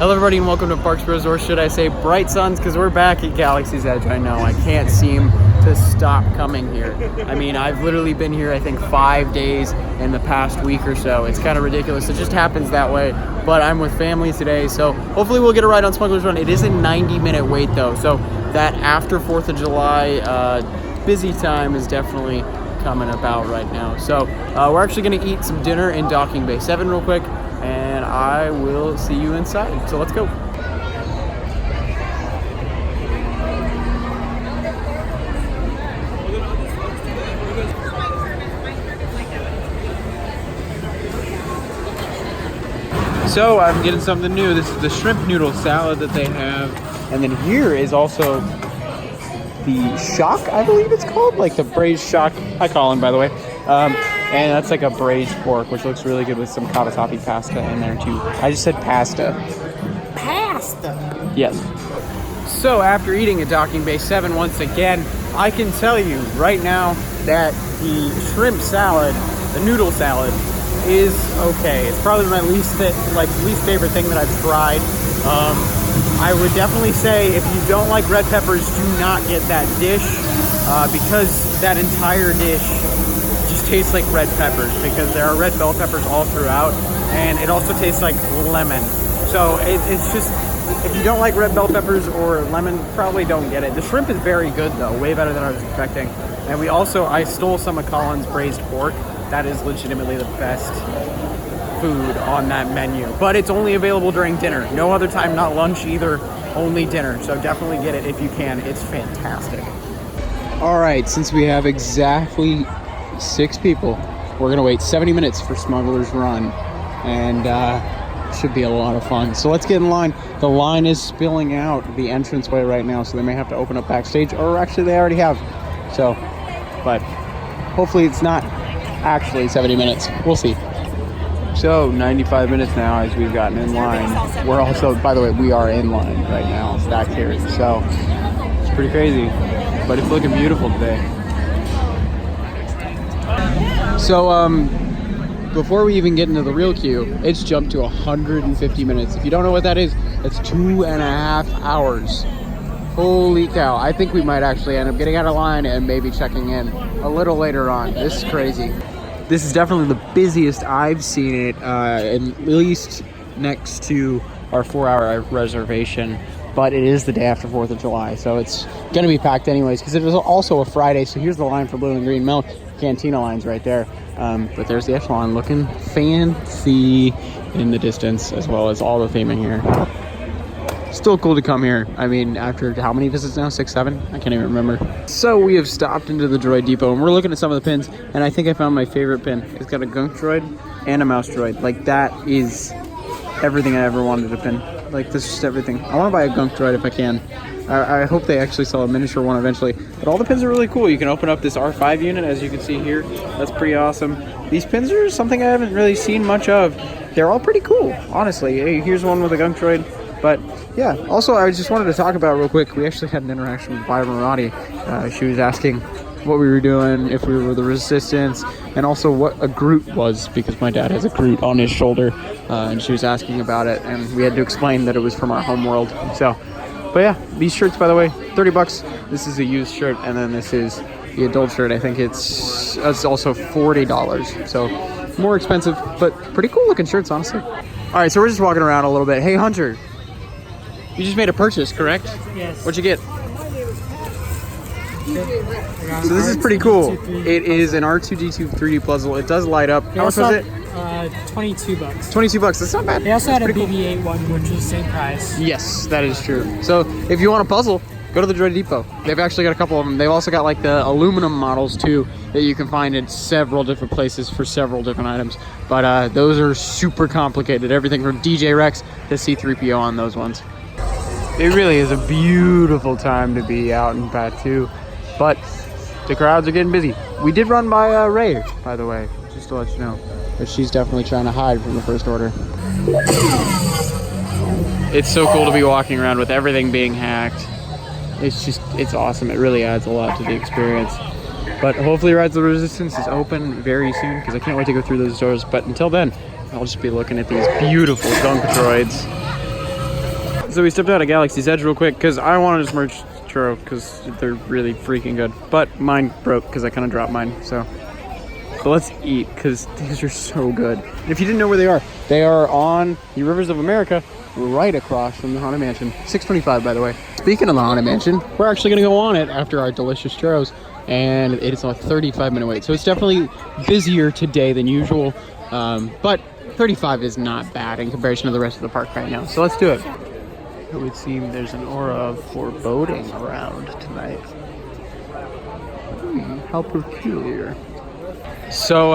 Hello everybody and welcome to Parks Bros, or should I say Bright Suns, because we're back at Galaxy's Edge. I know, I can't seem to stop coming here. I mean, I've literally been here I think 5 days in the past week or so. It's kind of ridiculous. It just happens that way. But I'm with family today, so hopefully we'll get a ride on Smugglers Run. It is a 90-minute wait though, so that after 4th of July busy time is definitely coming about right now. So we're actually going to eat some dinner in Docking Bay 7 real quick, and I will see you inside. So let's go. So I'm getting something new. This is the shrimp noodle salad that they have. And then here is also the shock, I believe it's called, like the braised shock. Hi Colin, by the way. And that's like a braised pork, which looks really good with some cavatappi pasta in there too. I just said pasta. Pasta? Yes. So after eating at Docking Bay 7 once again, I can tell you right now that the shrimp salad, the noodle salad, is okay. It's probably my least favorite thing that I've tried. I would definitely say if you don't like red peppers, do not get that dish because that entire dish just tastes like red peppers, because there are red bell peppers all throughout, and it also tastes like lemon. So it's just, if you don't like red bell peppers or lemon, probably don't get it. The shrimp is very good though, way better than I was expecting. And I stole some of Colin's braised pork. That is legitimately the best food on that menu, but it's only available during dinner. No other time, not lunch either, only dinner. So definitely get it if you can. It's fantastic. All right, since we have exactly 6 people, we're gonna wait 70 minutes for Smugglers Run, and should be a lot of fun. So let's get in line. The line is spilling out the entranceway right now, so they may have to open up backstage, or actually they already have. So, but hopefully it's not actually 70 minutes. We'll see. So 95 minutes now as we've gotten in line. We're also, by the way, we are in line right now back here. So it's pretty crazy, but it's looking beautiful today. So before we even get into the real queue, it's jumped to 150 minutes. If you don't know what that is, it's 2.5 hours. Holy cow. I think we might actually end up getting out of line and maybe checking in a little later on. This is crazy. This is definitely the busiest I've seen it, at least next to our 4-hour reservation. But it is the day after 4th of July, so it's going to be packed anyways, because it was also a Friday. So here's the line for Blue and Green Milk. Cantina line's right there. But there's the Echelon looking fancy in the distance, as well as all the theming here. Still cool to come here. I mean, after how many visits now? 6, 7? I can't even remember. So we have stopped into the droid depot, and we're looking at some of the pins, and I think I found my favorite pin. It's got a gunk droid and a mouse droid. Like, that is everything I ever wanted to pin. Like, this is just everything. I want to buy a gunk droid if I can. I hope they actually sell a miniature one eventually. But all the pins are really cool. You can open up this R5 unit, as you can see here. That's pretty awesome. These pins are something I haven't really seen much of. They're all pretty cool, honestly. Hey, here's one with a gunk droid. But yeah, also I just wanted to talk about real quick, we actually had an interaction with Barbara Marati. She was asking what we were doing, if we were the Resistance, and also what a Groot was, because my dad has a Groot on his shoulder, and she was asking about it, and we had to explain that it was from our home world. So, but yeah, these shirts, by the way, 30 bucks. This is a used shirt, and then this is the adult shirt. I think it's also $40. So more expensive, but pretty cool looking shirts, honestly. All right, so we're just walking around a little bit. Hey, Hunter. You just made a purchase, correct? Yes. What'd you get? So this is pretty cool. It is an R2-D2 3D puzzle. It does light up. How much was it? 22 bucks. 22 bucks. That's not bad. They also had a BB-8 one, which is the same price. Yes, that is true. So if you want a puzzle, go to the Droid Depot. They've actually got a couple of them. They've also got like the aluminum models too that you can find in several different places for several different items. But those are super complicated. Everything from DJ Rex to C-3PO on those ones. It really is a beautiful time to be out in Batu, but the crowds are getting busy. We did run by Ray, by the way, just to let you know, but she's definitely trying to hide from the First Order. It's so cool to be walking around with everything being hacked. It's awesome. It really adds a lot to the experience. But hopefully Rise of the Resistance is open very soon, because I can't wait to go through those doors. But until then, I'll just be looking at these beautiful gunk droids. So we stepped out of Galaxy's Edge real quick because I wanted to merge churro because they're really freaking good. But mine broke because I kind of dropped mine. So let's eat because these are so good. And if you didn't know where they are on the Rivers of America, right across from the Haunted Mansion. $6.25, by the way. Speaking of the Haunted Mansion, we're actually going to go on it after our delicious churros. And it is a 35-minute wait. So it's definitely busier today than usual. But 35 is not bad in comparison to the rest of the park right now. So let's do it. It would seem there's an aura of foreboding around tonight. How peculiar. So,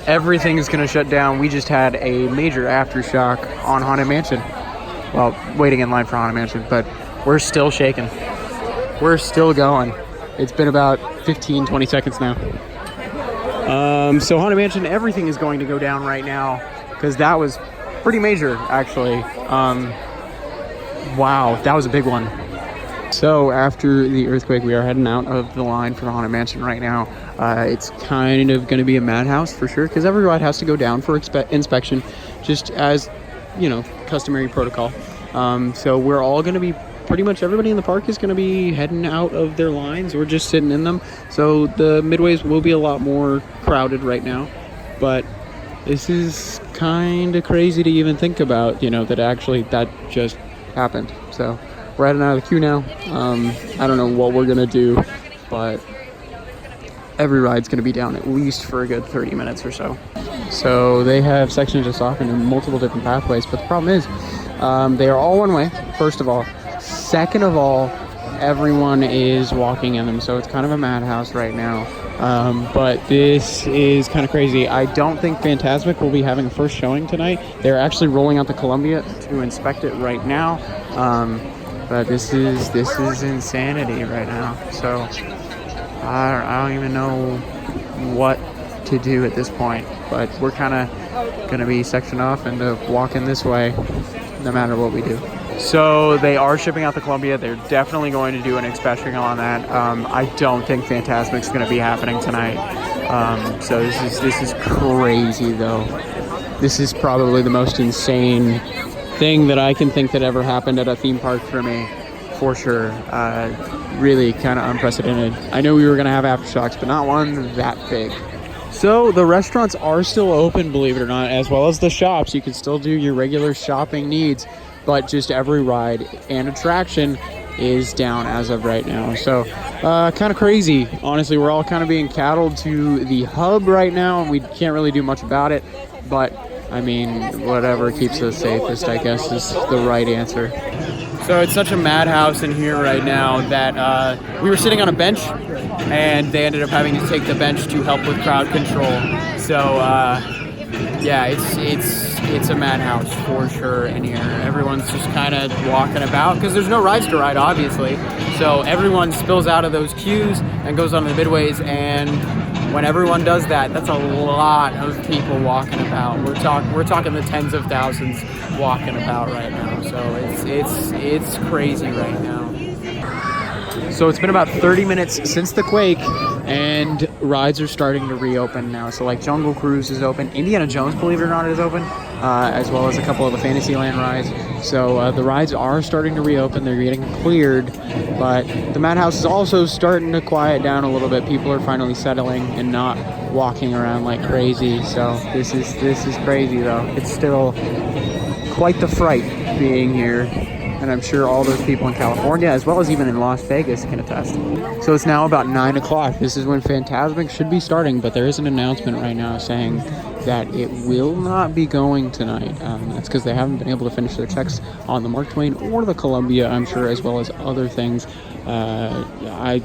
everything is going to shut down. We just had a major aftershock on Haunted Mansion. Well, waiting in line for Haunted Mansion, but we're still shaking. We're still going. It's been about 15, 20 seconds now. So Haunted Mansion, everything is going to go down right now because that was pretty major, actually. Wow, that was a big one. So after the earthquake, we are heading out of the line for the Haunted Mansion right now. It's kind of going to be a madhouse for sure because every ride has to go down for inspection, just as, customary protocol. So we're all going to be, pretty much everybody in the park is going to be heading out of their lines. We're just sitting in them. So the midways will be a lot more crowded right now. But this is kind of crazy to even think about, that actually that just happened. So we're heading out of the queue now. I don't know what we're going to do, but every ride's going to be down at least for a good 30 minutes or so. So they have sections just off in multiple different pathways, but the problem is they are all one way, first of all. Second of all, everyone is walking in them, so it's kind of a madhouse right now. But this is kind of crazy. I don't think Fantasmic will be having a first showing tonight. They're actually rolling out the Columbia to inspect it right now. But this is insanity right now. So I don't even know what to do at this point. But we're kind of going to be sectioned off and walking this way no matter what we do. So they are shipping out the Columbia. They're definitely going to do an inspection on that. I don't think Fantasmic's going to be happening tonight. So this is crazy though. This is probably the most insane thing that I can think that ever happened at a theme park for me, for sure. Really kind of unprecedented. I know we were going to have aftershocks, but not one that big. So the restaurants are still open, believe it or not, as well as the shops. You can still do your regular shopping needs, but just every ride and attraction is down as of right now. So kind of crazy. Honestly, we're all kind of being cattled to the hub right now, and we can't really do much about it. But, I mean, whatever keeps us safest, I guess, is the right answer. So it's such a madhouse in here right now that we were sitting on a bench, and they ended up having to take the bench to help with crowd control. So, yeah, it's a madhouse for sure in here. Everyone's just kind of walking about because there's no rides to ride, obviously. So everyone spills out of those queues and goes on the midways. And when everyone does that, that's a lot of people walking about. We're talking the tens of thousands walking about right now. So it's crazy right now. So it's been about 30 minutes since the quake, and rides are starting to reopen now. So like Jungle Cruise is open, Indiana Jones, believe it or not, is open, as well as a couple of the Fantasyland rides. So the rides are starting to reopen. They're getting cleared, but the madhouse is also starting to quiet down a little bit. People are finally settling and not walking around like crazy. So this is crazy though. It's still quite the fright being here. And I'm sure all those people in California, as well as even in Las Vegas, can attest. So it's now about 9 o'clock. This is when Fantasmic should be starting, but there is an announcement right now saying that it will not be going tonight. That's because they haven't been able to finish their checks on the Mark Twain or the Columbia, I'm sure, as well as other things. I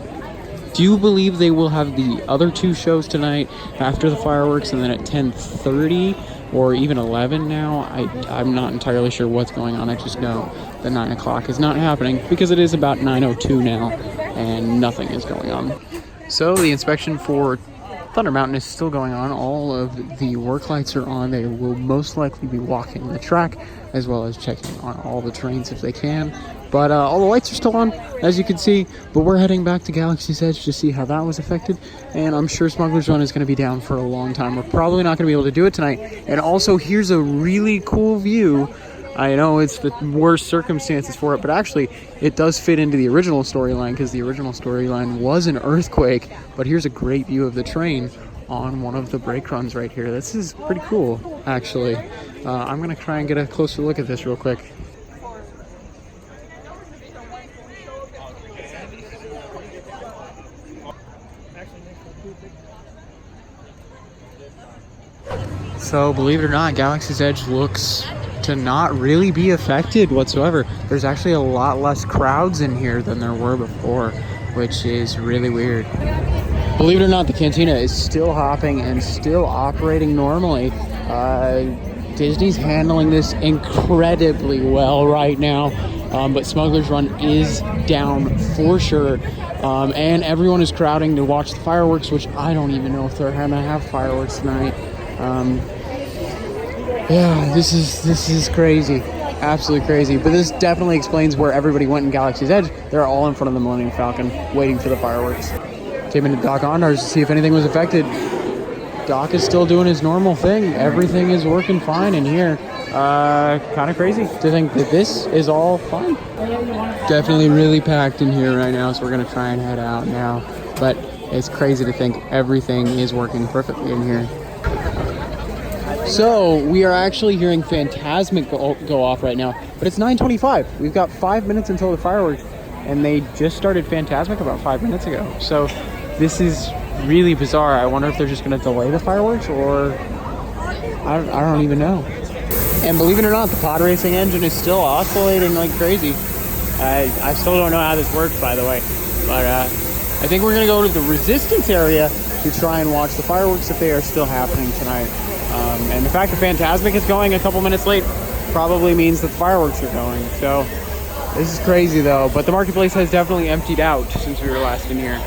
do believe they will have the other two shows tonight after the fireworks, and then at 10:30 or even 11 now. I'm not entirely sure what's going on. I just know the 9 o'clock is not happening because it is about 9:02 now and nothing is going on. So the inspection for Thunder Mountain is still going on. All of the work lights are on. They will most likely be walking the track as well as checking on all the trains if they can. But all the lights are still on, as you can see. But we're heading back to Galaxy's Edge to see how that was affected. And I'm sure Smugglers Run is going to be down for a long time. We're probably not going to be able to do it tonight. And also, here's a really cool view I know it's the worst circumstances for it, but actually it does fit into the original storyline because the original storyline was an earthquake. But here's a great view of the train on one of the brake runs right here. This is pretty cool, actually. I'm gonna try and get a closer look at this real quick. So believe it or not, Galaxy's Edge looks to not really be affected whatsoever. There's actually a lot less crowds in here than there were before, which is really weird. Believe it or not, the cantina is still hopping and still operating normally. Disney's handling this incredibly well right now, but Smugglers Run is down for sure. And everyone is crowding to watch the fireworks, which I don't even know if they're gonna have fireworks tonight. Yeah, this is crazy, absolutely crazy. But this definitely explains where everybody went in Galaxy's Edge. They're all in front of the Millennium Falcon, waiting for the fireworks. Came into Doc Ondar's to see if anything was affected. Doc is still doing his normal thing. Everything is working fine in here. Kind of crazy to think that this is all fine. Definitely really packed in here right now, so we're gonna try and head out now. But it's crazy to think everything is working perfectly in here. So we are actually hearing Phantasmic go off right now, but it's 9:25. We've got 5 minutes until the fireworks, and they just started Phantasmic about 5 minutes ago. So this is really bizarre. I wonder if they're just going to delay the fireworks, or I don't even know. And believe it or not, the pod racing engine is still oscillating like crazy. I still don't know how this works, by the way, but I think we're going to go to the Resistance area to try and watch the fireworks if they are still happening tonight. And the fact that Phantasmic is going a couple minutes late probably means that the fireworks are going. So this is crazy though, but the marketplace has definitely emptied out since we were last in here.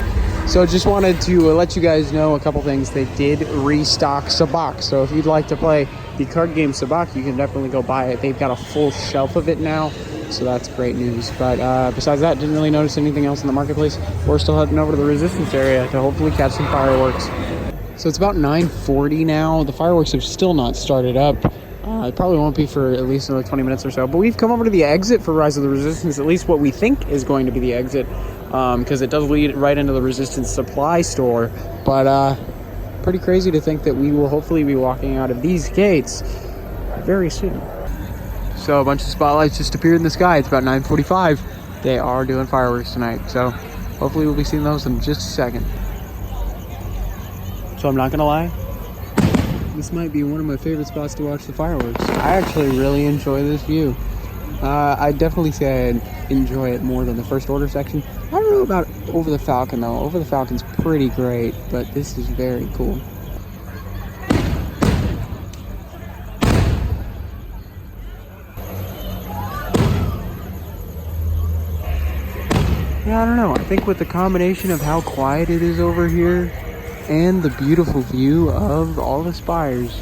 So just wanted to let you guys know a couple things. They did restock Sabacc. So if you'd like to play the card game Sabacc, you can definitely go buy it. They've got a full shelf of it now, so that's great news. But besides that, didn't really notice anything else in the marketplace. We're still heading over to the Resistance area to hopefully catch some fireworks. So it's about 9:40 now. The fireworks have still not started up. It probably won't be for at least another 20 minutes or so. But we've come over to the exit for Rise of the Resistance, at least what we think is going to be the exit, because it does lead right into the Resistance supply store. But pretty crazy to think that we will hopefully be walking out of these gates very soon. So a bunch of spotlights just appeared in the sky. It's about 9:45. They are doing fireworks tonight. So hopefully we'll be seeing those in just a second. So I'm not gonna lie, this might be one of my favorite spots to watch the fireworks. I actually really enjoy this view. I'd definitely say I enjoy it more than the First Order section. I don't know about Over the Falcon though. Over the Falcon's pretty great, but this is very cool. Yeah, I don't know. I think with the combination of how quiet it is over here and the beautiful view of all the spires,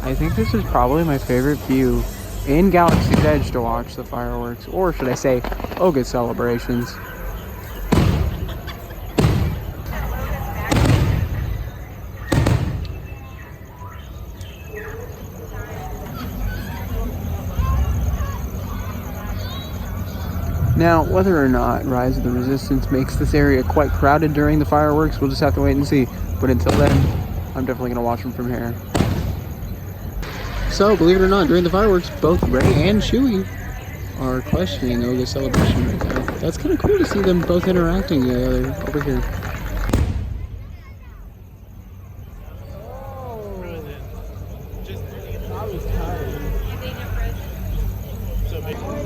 I think this is probably my favorite view in Galaxy's Edge to watch the fireworks, or should I say, Oga celebrations. Now, whether or not Rise of the Resistance makes this area quite crowded during the fireworks, we'll just have to wait and see. But until then, I'm definitely going to watch them from here. So, believe it or not, during the fireworks, both Rey and Chewie are questioning Oga's celebration right there. That's kind of cool to see them both interacting over here.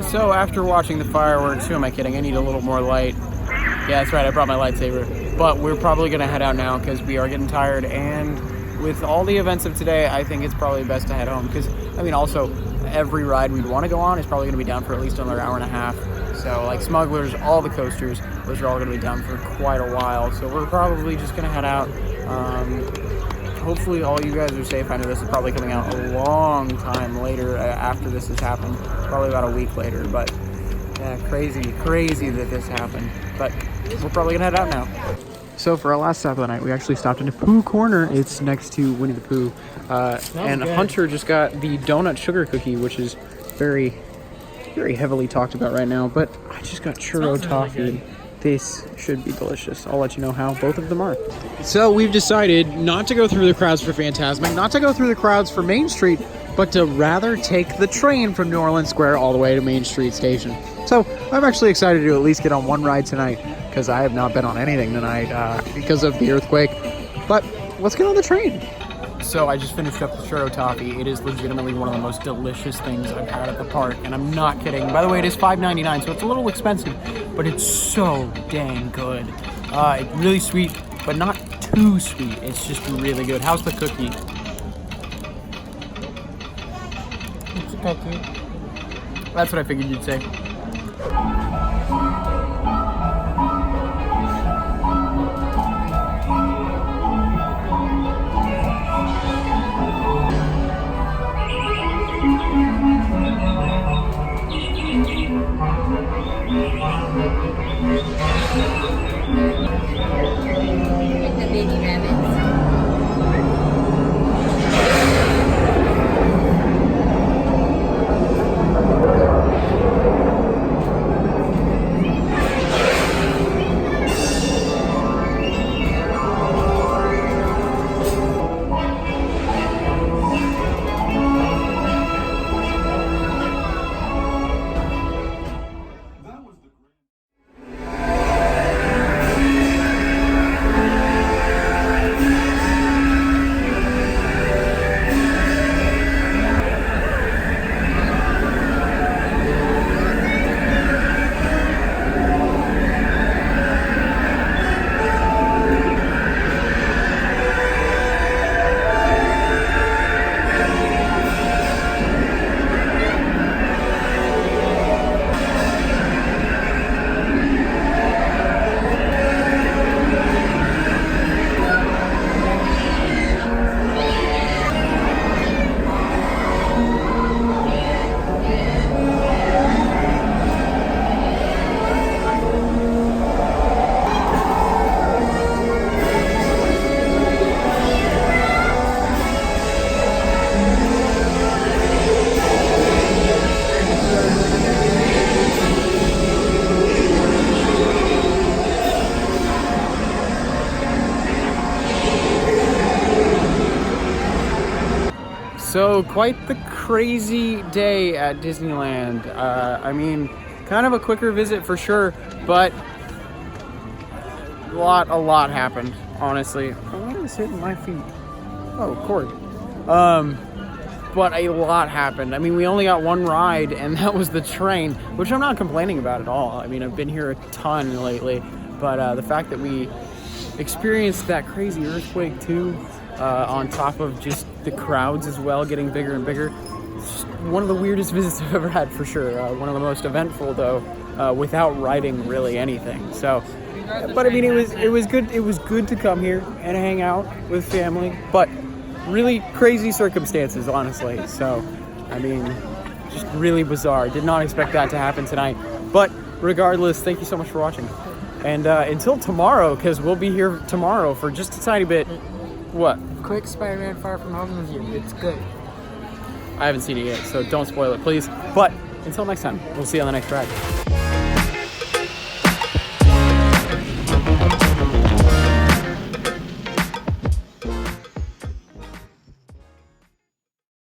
So after watching the fireworks, who am I kidding? I need a little more light. Yeah, that's right, I brought my lightsaber. But we're probably gonna head out now because we are getting tired, and with all the events of today, I think it's probably best to head home because, I mean, also, every ride we'd want to go on is probably gonna be down for at least another hour and a half. So like Smugglers, all the coasters, those are all gonna be down for quite a while. So we're probably just gonna head out. Hopefully all you guys are safe. I know this is probably coming out a long time later after this has happened, probably about a week later, but yeah, crazy that this happened. But we're probably gonna head out now. So for our last stop of the night, we actually stopped into Pooh Corner. It's next to Winnie the Pooh. And good. Hunter just got the donut sugar cookie, which is very very heavily talked about right now, but I just got churro Smells really toffee. good. This should be delicious. I'll let you know how both of them are. So we've decided not to go through the crowds for Fantasmic, not to go through the crowds for Main Street, but to rather take the train from New Orleans Square all the way to Main Street Station. So I'm actually excited to at least get on one ride tonight, because I have not been on anything tonight because of the earthquake. But let's get on the train. So I just finished up the churro toffee. It is legitimately one of the most delicious things I've had at the park, and I'm not kidding. By the way, it is $5.99, so it's a little expensive, but it's so dang good. It's really sweet, but not too sweet. It's just really good. How's the cookie? It's a cookie. That's what I figured you'd say. Like the baby rabbits. So quite the crazy day at Disneyland. I mean, kind of a quicker visit for sure, but a lot happened, honestly. What is hitting my feet? Oh, cord. But a lot happened. I mean, we only got one ride, and that was the train, which I'm not complaining about at all. I mean, I've been here a ton lately, but the fact that we experienced that crazy earthquake too, on top of just the crowds as well getting bigger and bigger. It's just one of the weirdest visits I've ever had for sure. One of the most eventful though, without riding really anything. So, but I mean, it was good. It was good to come here and hang out with family, but really crazy circumstances, honestly. So, I mean, just really bizarre. Did not expect that to happen tonight. But regardless, thank you so much for watching. And until tomorrow, because we'll be here tomorrow for just a tiny bit. What? Quake Spider-Man Far From Home review. It's good. I haven't seen it yet, so don't spoil it, please. But until next time, we'll see you on the next ride.